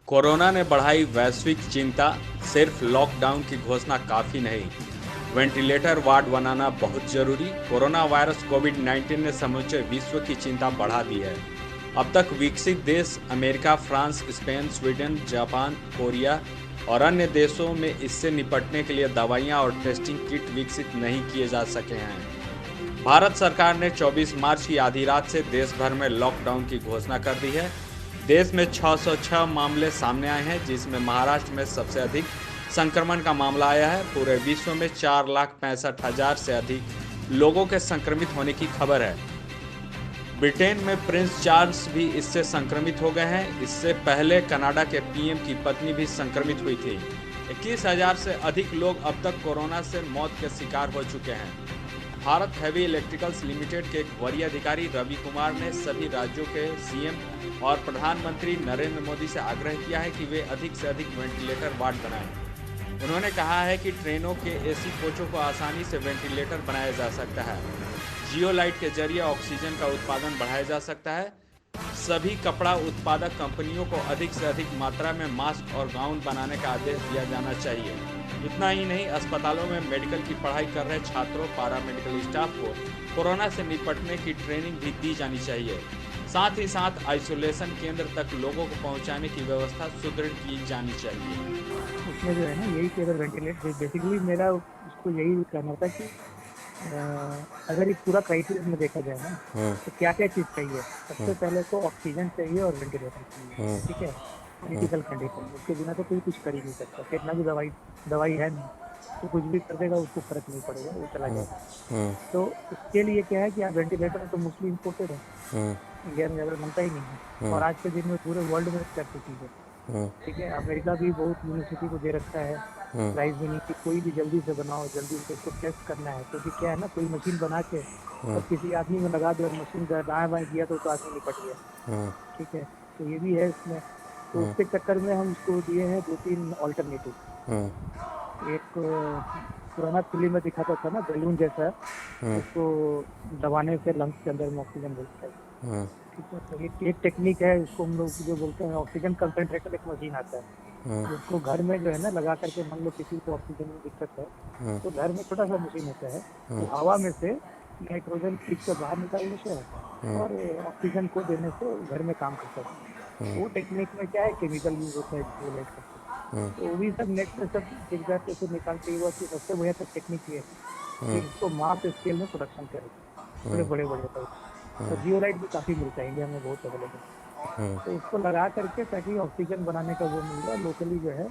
Corona ने बढ़ाई वैश्विक चिंता। सिर्फ लॉकडाउन की घोषणा काफ़ी नहीं, वेंटिलेटर वार्ड बनाना बहुत जरूरी। कोरोना वायरस कोविड-19 ने समूचे विश्व की चिंता बढ़ा दी है। अब तक विकसित देश America, France, Spain, Sweden, Japan, Korea और अन्य देशों में इससे निपटने के लिए दवाइयां और टेस्टिंग किट विकसित नहीं किए जा सके हैं। भारत सरकार ने 24 मार्च की आधी रात से देश भर में लॉकडाउन की घोषणा कर दी है। देश में 606 मामले सामने आए हैं, जिसमें महाराष्ट्र में सबसे अधिक संक्रमण का मामला आया है। पूरे विश्व में 4,65,000 से अधिक लोगों के संक्रमित होने की खबर है। ब्रिटेन में प्रिंस चार्ल्स भी इससे संक्रमित हो गए हैं। इससे पहले कनाडा के पीएम की पत्नी भी संक्रमित हुई थी। 21,000 से अधिक लोग अब तक कोरोना से मौत के शिकार हो चुके हैं। भारत हैवी इलेक्ट्रिकल्स लिमिटेड के एक वरीय अधिकारी रवि कुमार ने सभी राज्यों के सीएम और प्रधानमंत्री नरेंद्र मोदी से आग्रह किया है कि वे अधिक से अधिक वेंटिलेटर वार्ड बनाएं। उन्होंने कहा है कि ट्रेनों के एसी कोचों को आसानी से वेंटिलेटर बनाया जा सकता है। जियो लाइट के जरिए ऑक्सीजन का उत्पादन बढ़ाया जा सकता है। सभी कपड़ा उत्पादक कंपनियों को अधिक से अधिक मात्रा में मास्क और गाउन बनाने का आदेश दिया जाना चाहिए। इतना ही नहीं, अस्पतालों में मेडिकल की पढ़ाई कर रहे छात्रों, पारा मेडिकल स्टाफ को कोरोना से निपटने की ट्रेनिंग भी दी जानी चाहिए। साथ ही साथ आइसोलेशन केंद्र तक लोगों को पहुंचाने की व्यवस्था सुदृढ़ की जानी चाहिए। उसमें जो है ना यही कि अगर वेंटिलेट बेसिकली मेरा उसको यही कहना था कि अगर एक पूरा क्राइसिस में देखा जाए ना तो क्या क्या चीज़ चाहिए। सबसे पहले तो ऑक्सीजन चाहिए और वेंटिलेटर चाहिए, ठीक है। क्रिटिकल कंडीशन, उसके बिना तो कोई कुछ कर ही नहीं सकता। कितना भी दवाई दवाई है नहीं तो कुछ भी कर देगा, उसको फर्क नहीं पड़ेगा, वो चला जाएगा। तो उसके लिए क्या है कि आप वेंटिलेटर तो मोस्टली इम्पोर्टेड है, इंडिया में अगर बनता ही नहीं है। और आज के दिन में पूरे वर्ल्ड में कर चुकी है, ठीक है। अमेरिका भी बहुत यूनिवर्सिटी को दे रखा है प्राइस भी नहीं कि कोई भी जल्दी से बनाओ, जल्दी से इसको टेस्ट करना है। क्योंकि क्या है ना, कोई मशीन बना के और किसी आदमी में लगा दे और मशीन दाएं बाएं किया तो आदमी निपट गया, ठीक है। तो ये भी है इसमें। तो उसके चक्कर में हम इसको दिए हैं 2-3 ऑल्टरनेटिव। एक पुराना फिल्म में दिखाता था ना बैलून जैसा, उसको दबाने से लंग्स के अंदर में ऑक्सीजन मिलता है, ठीक है। तो एक टेक्निक है, इसको हम लोग जो बोलते हैं ऑक्सीजन कंसंट्रेटर। एक मशीन आता है जिसको घर में जो है ना लगा करके, मान लो किसी को ऑक्सीजन में दिक्कत है तो घर में छोटा सा मशीन होता है, तो हवा में से नाइट्रोजन खींच कर बाहर निकालने से और ऑक्सीजन को देने से घर में काम करता है। वो टेक्निक में क्या है, केमिकल यूज होता है इसको लेट करके। तो वो भी सब नेट पे सब दिख जाते से निकालते हुआ कि सबसे बढ़िया तक टेक्निक ये है कि इसको मास स्केल में प्रोडक्शन करें, बड़े बड़े बड़े टाइप। और जियो लाइट भी काफ़ी मिलता है इंडिया में, बहुत अवेलेबल। तो उसको लगा करके ताकि ऑक्सीजन बनाने का वो मिल जाए, लोकली जो है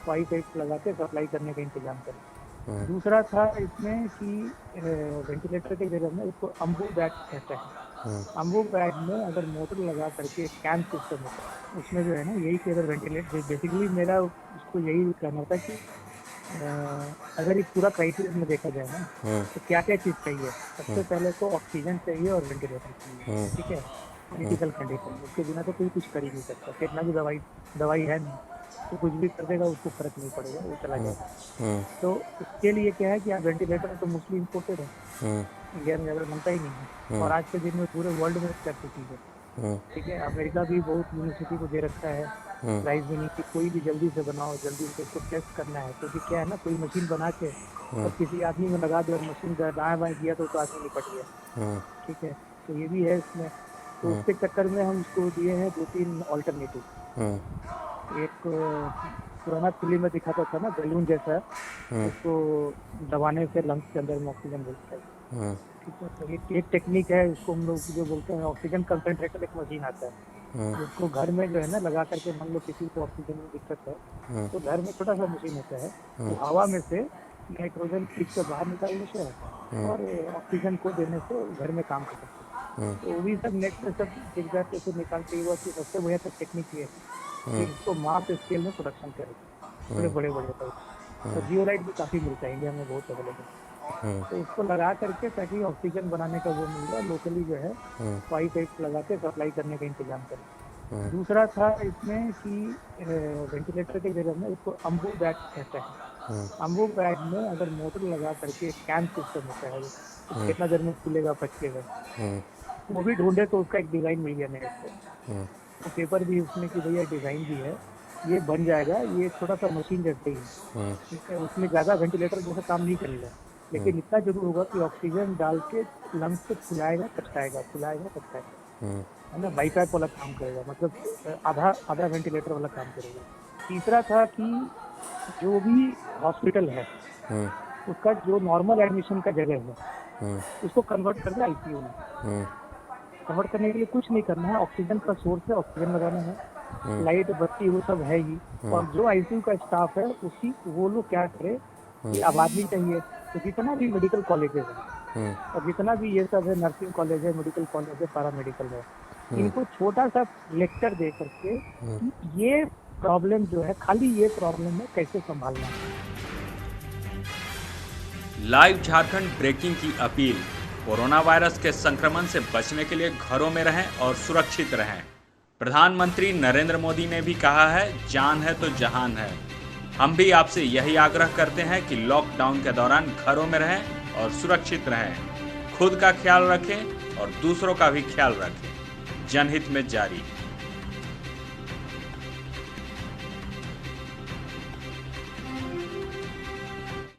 पाइप एक लगा के सप्लाई करने का इंतजाम करें। दूसरा था इसमें कि वेंटिलेटर के जगह में इसको अम्बू बैग कहते हैं। अम्बू बैग में अगर मोटर लगा करके कैन सिस्टम होता है, उसमें जो है ना यही कि अगर वेंटिलेट बेसिकली मेरा उसको यही कहना था कि अगर एक पूरा क्राइसिस में देखा जाए ना तो क्या क्या चीज़ चाहिए। सबसे पहले तो ऑक्सीजन चाहिए और वेंटिलेटर चाहिए, ठीक है। क्रिटिकल कंडीशन, उसके बिना तो कोई कुछ कर ही नहीं सकता। कितना भी दवाई है नहीं तो कुछ भी कर देगा, उसको फर्क नहीं पड़ेगा, वो चला जाएगा। तो उसके लिए क्या है कि आप वेंटिलेटर तो मोस्टली इम्पोर्टेड है, इंडिया में अगर बनता ही नहीं है। और आज के दिन में पूरे वर्ल्ड में कर चुकी है, ठीक है। अमेरिका भी बहुत यूनिवर्सिटी को दे रखा है प्राइस भी नहीं कि कोई भी जल्दी से बनाओ, जल्दी से इसको टेस्ट करना है। क्योंकि क्या है ना, कोई मशीन बना के और किसी आदमी में लगा दे और मशीन दाएं बाएं किया तो आदमी निपट गया, ठीक है। तो ये भी है इसमें। तो उसके चक्कर में हम इसको दिए हैं 2-3 ऑल्टरनेटिव। एक पुराना फिल्म में दिखाता था ना बैलून जैसा, उसको दबाने से लंग्स के अंदर में ऑक्सीजन मिलता है, ठीक है। तो एक टेक्निक है, इसको हम लोग जो बोलते हैं ऑक्सीजन कंसंट्रेटर। एक मशीन आता है जिसको घर में जो है ना लगा करके, मान लो किसी को ऑक्सीजन में दिक्कत है तो घर में छोटा सा मशीन होता है, तो हवा में से नाइट्रोजन खींच कर बाहर निकालने से और ऑक्सीजन को देने से घर में काम करता है। तो वो भी सब नेट पे सब दिख जाते से निकालते हुआ कि सबसे बढ़िया तक टेक्निक ये है कि इसको मास स्केल में प्रोडक्शन करें, बड़े बड़े बड़े टाइप। तो जियो लाइट भी काफ़ी मिलता है इंडिया में, बहुत अवेलेबल। तो उसको लगा करके ताकि ऑक्सीजन बनाने का वो मिल जाए, लोकली जो है पाइप एक लगा के सप्लाई करने का इंतजाम करें। दूसरा था इसमें कि वेंटिलेटर के जगह में इसको अम्बू बैग कहते हैं। अम्बू बैग में अगर मोटर लगा करके कैन सिस्टम होता है, तो कितना देर में खुलेगा पचकेगा, वो भी ढूंढे तो उसका एक डिज़ाइन मिल गया नेट पे। तो पेपर भी उसमें कि भैया डिज़ाइन भी है ये बन जाएगा, ये छोटा सा मशीन जैसे ही है, ठीक है, उसमें ज़्यादा वेंटिलेटर जैसा काम नहीं करेगा, लेकिन इतना जरूर होगा कि ऑक्सीजन डाल के लंग्स को फुलाएगा पचकाएगा, है ना, बाईपैप वाला काम करेगा, मतलब आधा आधा वेंटिलेटर वाला काम करेगा। तीसरा था कि जो भी हॉस्पिटल है उसका जो नॉर्मल एडमिशन का जगह है उसको कन्वर्ट करना आईसीयू में। कन्वर्ट करने के लिए कुछ नहीं करना है, ऑक्सीजन का सोर्स है, ऑक्सीजन लगाना है, लाइट बत्ती वो सब है ही, और जो आईसीयू का स्टाफ है उसी वो लोग क्या करे कि आबादी चाहिए, तो जितना भी मेडिकल कॉलेजेस है और जितना भी ये सब है, नर्सिंग कॉलेज है, मेडिकल कॉलेज है, पैरामेडिकल है, इनको छोटा सा लेक्चर दे करके कि ये प्रॉब्लम जो है, खाली ये प्रॉब्लम है, कैसे संभालना है। लाइव झारखंड ब्रेकिंग की अपील। कोरोना वायरस के संक्रमण से बचने के लिए घरों में रहें और सुरक्षित रहें। प्रधानमंत्री नरेंद्र मोदी ने भी कहा है, जान है तो जहान है। हम भी आपसे यही आग्रह करते हैं कि लॉकडाउन के दौरान घरों में रहें और सुरक्षित रहें। खुद का ख्याल रखें और दूसरों का भी ख्याल रखें। जनहित में जारी।